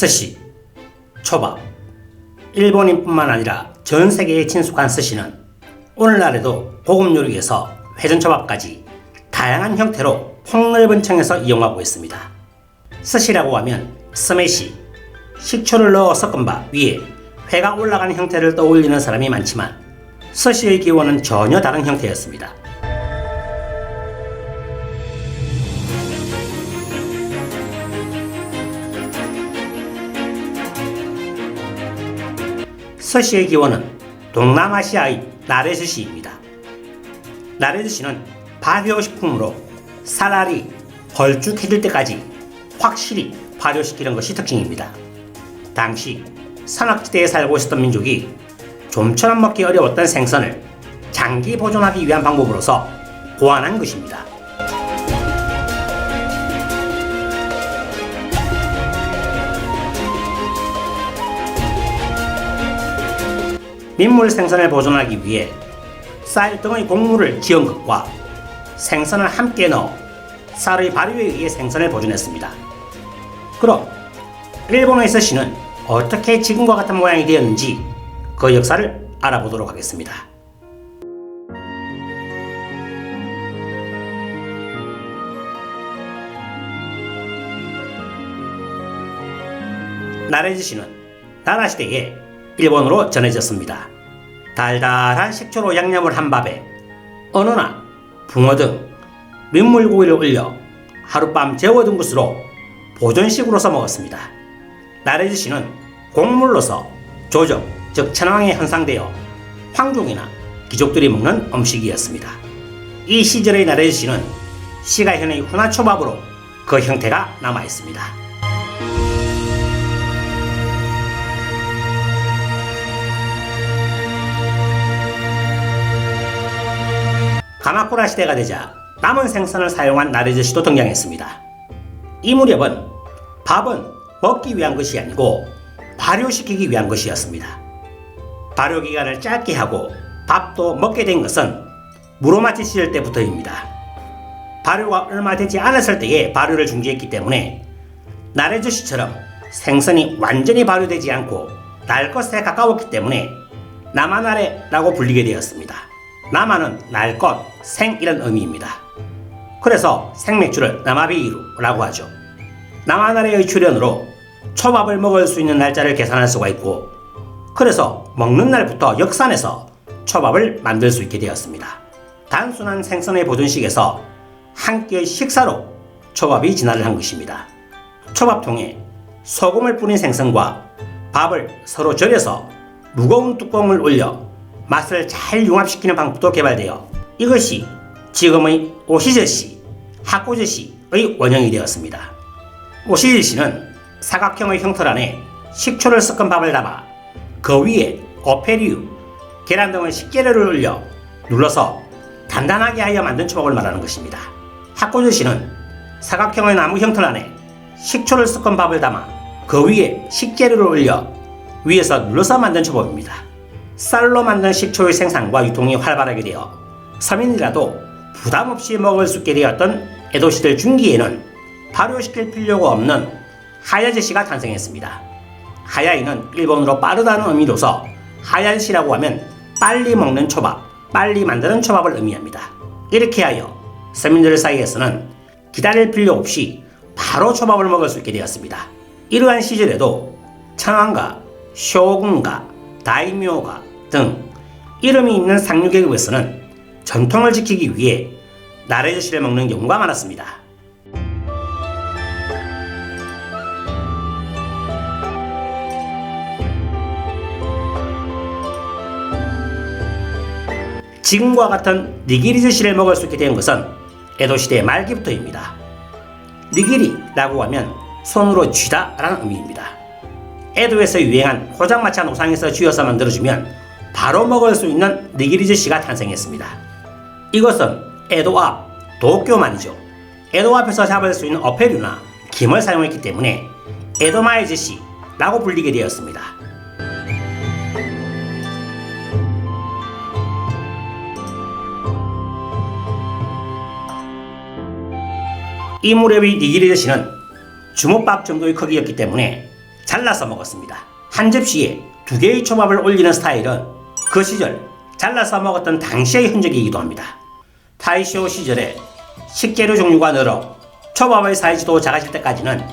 스시, 초밥. 일본인뿐만 아니라 전 세계에 친숙한 스시는 오늘날에도 고급 요리에서 회전초밥까지 다양한 형태로 폭넓은 층에서 이용하고 있습니다. 스시라고 하면 스매시, 식초를 넣어 섞은 밥 위에 회가 올라가는 형태를 떠올리는 사람이 많지만 스시의 기원은 전혀 다른 형태였습니다. 스시의 기원은 동남아시아의 나레스시입니다. 나레스시는 발효식품으로 살알이 걸쭉해질 때까지 확실히 발효시키는 것이 특징입니다. 당시 산악지대에 살고 있었던 민족이 좀처럼 먹기 어려웠던 생선을 장기 보존하기 위한 방법으로서 고안한 것입니다. 민물 생선을 보존하기 위해 쌀 등의 곡물을 지은 것과 생선을 함께 넣어 쌀의 발효에 의해 생선을 보존했습니다. 그럼 일본의 스시는 어떻게 지금과 같은 모양이 되었는지 그 역사를 알아보도록 하겠습니다. 나레즈시는 나라 시대에 일본으로 전해졌습니다. 달달한 식초로 양념을 한 밥에 어느나 붕어 등 민물고기를 올려 하룻밤 재워둔 것으로 보존식으로 써먹었습니다. 나레즈시는 곡물로서 조정, 즉 천황에 형상되어 황족이나 귀족들이 먹는 음식이었습니다. 이 시절의 나레즈시는 시가현의 훈화초밥으로 그 형태가 남아있습니다. 가마쿠라 시대가 되자 남은 생선을 사용한 나레즈시도 등장했습니다. 이 무렵은 밥은 먹기 위한 것이 아니고 발효시키기 위한 것이었습니다. 발효기간을 짧게 하고 밥도 먹게 된 것은 무로마치 시절 때부터입니다. 발효가 얼마 되지 않았을 때에 발효를 중지했기 때문에 나레즈시처럼 생선이 완전히 발효되지 않고 날 것에 가까웠기 때문에 나마나레라고 불리게 되었습니다. 나마는 날 것, 생 이런 의미입니다. 그래서 생맥주를 나마비이루라고 하죠. 나마나레의 출현으로 초밥을 먹을 수 있는 날짜를 계산할 수가 있고 그래서 먹는 날부터 역산해서 초밥을 만들 수 있게 되었습니다. 단순한 생선의 보존식에서 한 끼의 식사로 초밥이 진화를 한 것입니다. 초밥통에 소금을 뿌린 생선과 밥을 서로 절여서 무거운 뚜껑을 올려 맛을 잘 융합시키는 방법도 개발되어 이것이 지금의 오시즈시, 하코즈시의 원형이 되었습니다. 오시즈시는 사각형의 형틀 안에 식초를 섞은 밥을 담아 그 위에 어패류, 계란 등의 식재료를 올려 눌러서 단단하게 하여 만든 초밥을 말하는 것입니다. 하코즈시는 사각형의 나무 형틀 안에 식초를 섞은 밥을 담아 그 위에 식재료를 올려 위에서 눌러서 만든 초밥입니다. 쌀로 만든 식초의 생산과 유통이 활발하게 되어 서민이라도 부담없이 먹을 수 있게 되었던 에도시대 중기에는 발효시킬 필요가 없는 하야제시가 탄생했습니다. 하야이는 일본어로 빠르다는 의미로서 하야시라고 하면 빨리 먹는 초밥, 빨리 만드는 초밥을 의미합니다. 이렇게 하여 서민들 사이에서는 기다릴 필요 없이 바로 초밥을 먹을 수 있게 되었습니다. 이러한 시절에도 천황가, 쇼군가, 다이묘가 등 이름이 있는 상류계급에서는 전통을 지키기 위해 나레즈시를 먹는 경우가 많았습니다. 지금과 같은 니기리즈시를 먹을 수 있게 된 것은 에도시대 말기부터입니다. 니기리라고 하면 손으로 쥐다 라는 의미입니다. 에도에서 유행한 포장마차 노상에서 쥐어서 만들어주면 바로 먹을 수 있는 니기리즈시가 탄생했습니다. 이것은 에도 앞, 도쿄만이죠. 에도 앞에서 잡을 수 있는 어패류나 김을 사용했기 때문에 에도마에즈시라고 불리게 되었습니다. 이 무렵의 니기리젓이는 주먹밥 정도의 크기였기 때문에 잘라서 먹었습니다. 한 접시에 2개의 초밥을 올리는 스타일은 그 시절 잘라서 먹었던 당시의 흔적이기도 합니다. 타이쇼 시절에 식재료 종류가 늘어 초밥의 사이즈도 작아질 때까지는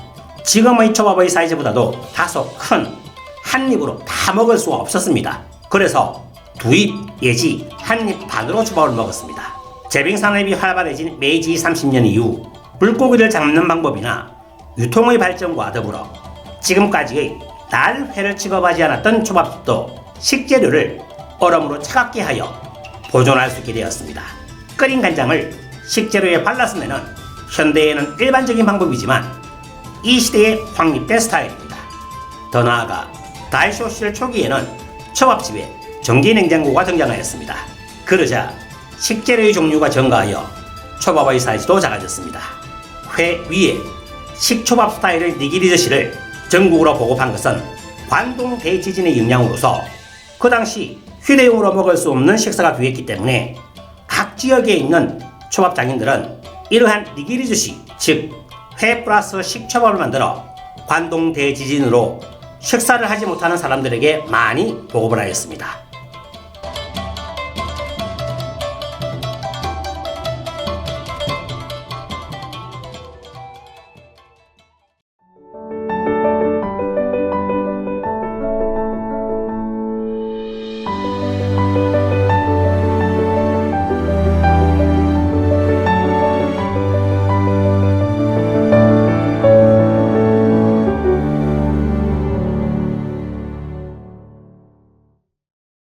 지금의 초밥의 사이즈보다도 다소 큰 한 입으로 다 먹을 수가 없었습니다. 그래서 2입 내지 1입 반으로 초밥을 먹었습니다. 재빙산업이 활발해진 메이지 30년 이후 물고기를 잡는 방법이나 유통의 발전과 더불어 지금까지의 날회를 취급하지 않았던 초밥집도 식재료를 얼음으로 차갑게 하여 보존할 수 있게 되었습니다. 끓인 간장을 식재료에 발랐으면 현대에는 일반적인 방법이지만 이 시대의 확립된 스타일입니다. 더 나아가 다이쇼 시절 초기에는 초밥집에 전기 냉장고가 등장하였습니다. 그러자 식재료의 종류가 증가하여 초밥의 사이즈도 작아졌습니다. 회 위에 식초밥 스타일의 니기리젓을 전국으로 보급한 것은 관동 대지진의 영향으로서 그 당시 휴대용으로 먹을 수 없는 식사가 귀했기 때문에 각 지역에 있는 초밥 장인들은 이러한 니기리젓이 즉 회 플러스 식초밥을 만들어 관동 대지진으로 식사를 하지 못하는 사람들에게 많이 보급을 하였습니다.